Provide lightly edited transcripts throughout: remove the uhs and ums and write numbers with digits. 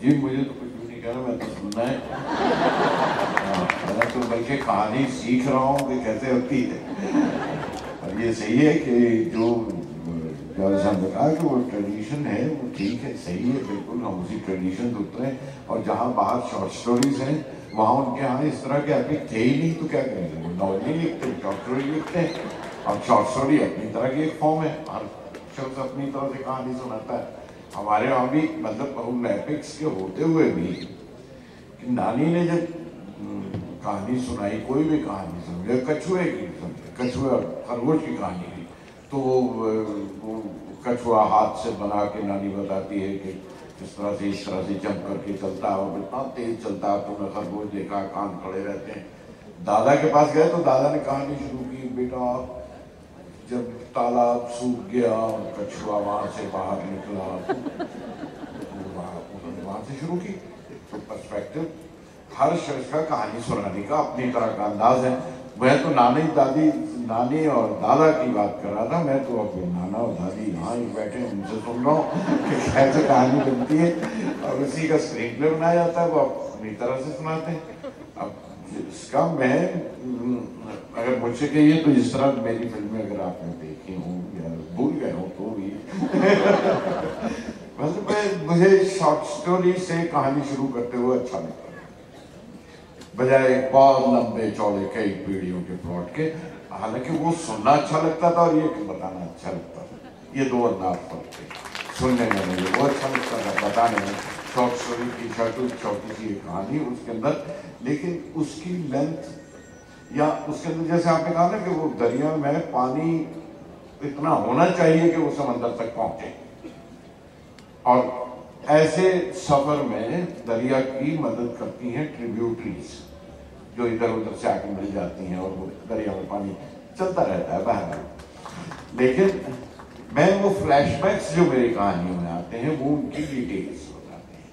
जी मुझे तो कुछ भी नहीं कहना, मैं तो सुनना है। मैं तो बल्कि कहानी सीख रहा हूँ कि कैसे होती है। और ये सही है कि जो साहब ने कहा कि वो ट्रेडिशन है, वो ठीक है, सही है, बिल्कुल हम उसी ट्रेडिशन से उतरे। और जहाँ बाहर शॉर्ट स्टोरीज हैं वहाँ उनके यहाँ इस तरह के एपिक थे ही नहीं, तो क्या करेंगे, नॉवल नहीं लिखते, शॉर्ट स्टोरी लिखते हैं। अब शॉर्ट स्टोरी अपनी तरह की एक फॉर्म है, हर शख्स अपनी तरह से कहानी सुनाता है। हमारे वहाँ भी मतलब उन एपिक्स के होते हुए भी कि नानी ने जब कहानी सुनाई, कोई भी कहानी सुनी, कछुए की सुनी, कछुए और खरगोश की कहानी की, तो वो कछुआ हाथ से बना के नानी बताती है कि इस तरह से जंप करके चलता है और इतना तेज चलता है, तुमने खरगोश देखा, कान खड़े रहते हैं। दादा के पास गए तो दादा ने कहानी शुरू की, बेटा जब तालाब सूख गया, कछुआ वहां से बाहर निकला, उन्होंने वहां से शुरू की। तो पर्सपेक्टिव हर शख्स का कहानी सुनाने का अपनी तरह का अंदाज है। मैं तो नानी और दादा की बात कर रहा था, मैं तो अपने नाना और दादी यहाँ ही बैठे उनसे सुन रहा हूँ कि कैसे कहानी बनती है और उसी का स्क्रीन प्ले बनाया जाता है, वो अपनी तरह से सुनाते हैं। अब इसका मैं अगर मुझसे कहिए तो इस तरह मेरी फिल्में अगर आपने देखी हूँ या भूल गए हो तो भी मतलब मुझे शॉर्ट स्टोरी से कहानी शुरू करते हुए अच्छा लगता है, बजाय बहुत लंबे चौड़े कई पीढ़ियों के प्लॉट के। हालांकि वो सुनना अच्छा लगता था और ये बताना अच्छा लगता था, ये दो अंदाज फर्क थे। सुनने में मुझे वो अच्छा लगता था, बताने में शॉर्ट स्टोरी की छोटी सी कहानी उसके अंदर, लेकिन उसकी लेंथ या उसके अंदर जैसे आपने कहा ना कि वो दरिया में पानी इतना होना चाहिए कि वो समंदर तक पहुंचे, और ऐसे सफर में दरिया की मदद करती हैं ट्रिब्यूटरीज जो इधर उधर से आके मिल जाती हैं और वो दरिया में पानी चलता रहता है बहरहाल। लेकिन मैं वो फ्लैशबैक्स जो मेरी कहानियों में आते हैं वो उनकी डिटेल्स बताते हैं,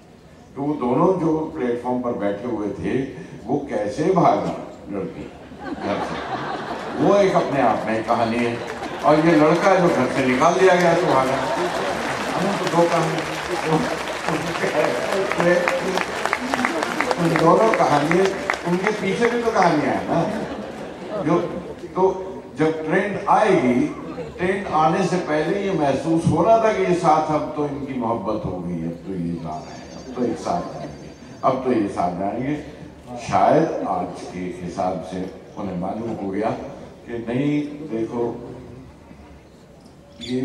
तो वो दोनों जो प्लेटफॉर्म पर बैठे हुए थे वो कैसे भागी लड़की घर से, वो एक अपने आप में कहानी है। और ये लड़का जो घर से निकाल दिया गया तो भागा, तो दो कहानी, उन दोनों कहानियां, उनके पीछे भी तो कहानियां हैं ना। जो तो जब ट्रेंड आएगी, ट्रेंड आने से पहले ये महसूस हो रहा था कि ये साथ अब तो इनकी मोहब्बत हो गई, अब तो ये जा रहे हैं, अब तो एक साथ जाएंगे, अब तो ये साथ जाएंगे। शायद आज के हिसाब से उन्हें मालूम हो गया कि नहीं देखो ये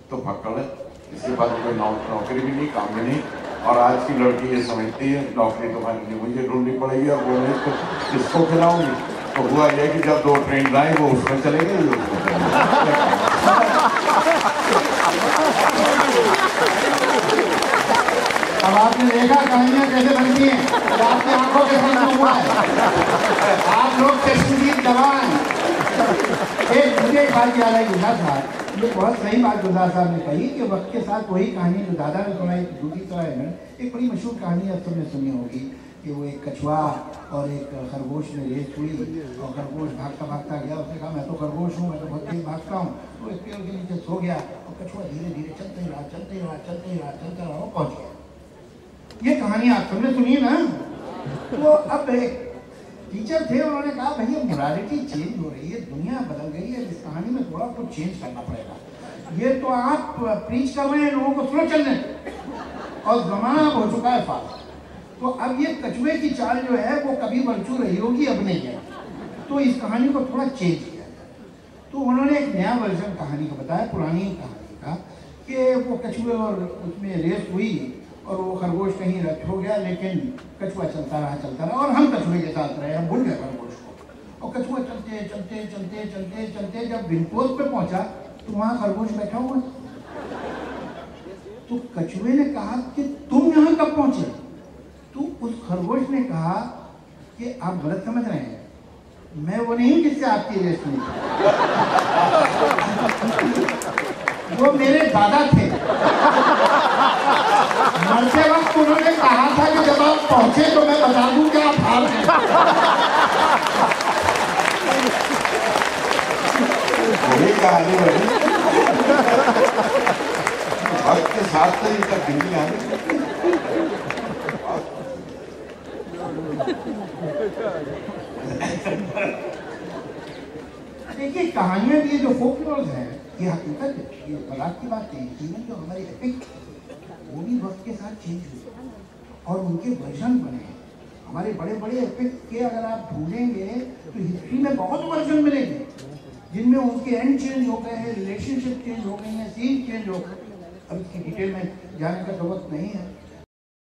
तो फक्कड़ है, इसके बाद कोई नौकरी भी नहीं, काम भी नहीं। और आज की लड़की ये समझती है नौकरी तो नहीं, मुझे ढूंढनी पड़ेगी और बोले तो किसको खिलाऊंगी। तो हुआ यह कि जब दो ट्रेन आए वो उसमें चले गए, अब आपने देखा कहानियां कैसे बनती हैं, तो आपकी आंखों के सामने हुआ है। आप लोग कश्मीर जवान। एक मुझे एक बात याद आई गुजरात साहब, ये बहुत सही बात गुजरात साहब ने कही कि वक्त के साथ वही कहानी जो दादा ने सुनाई दूसरी तरह है। एक बड़ी मशहूर कहानी अब तुमने सुनी होगी कि वो एक कछुआ और एक खरगोश में रेस हुई और खरगोश भागता भागता गया, उसने कहा मैं तो खरगोश हूँ, मैं तो बहुत तेज भागता हूँ। तो एक पेड़ के नीचे सो गया और कछुआ धीरे धीरे चलते रहा चलता रहा और पहुँच गया। ये कहानी आप तुमने सुनी ना। तो अब एक टीचर थे, उन्होंने कहा भैया मोरालिटी चेंज हो रही है, दुनिया बदल गई है, इस कहानी में थोड़ा कुछ चेंज करना पड़ेगा। ये तो आप प्रीच कर रहे हैं लोगों को स्लो चलने, और जमाना हो चुका है फास्ट। तो अब ये कछुए की चाल जो है वो कभी बरचू रही होगी, अब नहीं है, तो इस कहानी को थोड़ा चेंज किया जाए। तो उन्होंने एक नया वर्जन कहानी का बताया, पुरानी कहानी का, कि वो कछुए और उसमें रेस हुई और वो खरगोश कहीं रद्द हो गया, लेकिन कछुआ चलता रहा और हम कछुए के साथ रहे, हम भूल गए खरगोश को। और कछुआ चलते जब विंडपोस्ट पे पहुंचा तो वहां खरगोश बैठा हुआ। तो कछुए ने कहा कि तुम यहाँ कब पहुंचे? तो उस खरगोश ने कहा कि आप गलत समझ रहे हैं, मैं वो नहीं जिससे आपकी रेस हुई, वो मेरे दादा थे। मरते वक्त उन्होंने कहा था कि जब आप पहुंचे तो मैं बता दूं कि आप हार गए। वही कहानी बनी, वक्त के साथ तो ये तब्दीली आनी। देखिए कहानियां भी जो फोकलोर्स है ये हकीकत है, ये मजाक की बात नहीं। इवन जो हमारे एपिक वो भी वक्त के साथ चेंज हुए और उनके वर्जन बने। हमारे बड़े बड़े एपिक के अगर आप ढूंढेंगे तो हिस्ट्री में बहुत वर्जन मिलेंगे जिनमें उनके एंड चेंज हो गए हैं, रिलेशनशिप चेंज हो गई हैं, सीन चेंज हो गए। अब इसकी डिटेल में जाने का जरूरत नहीं है।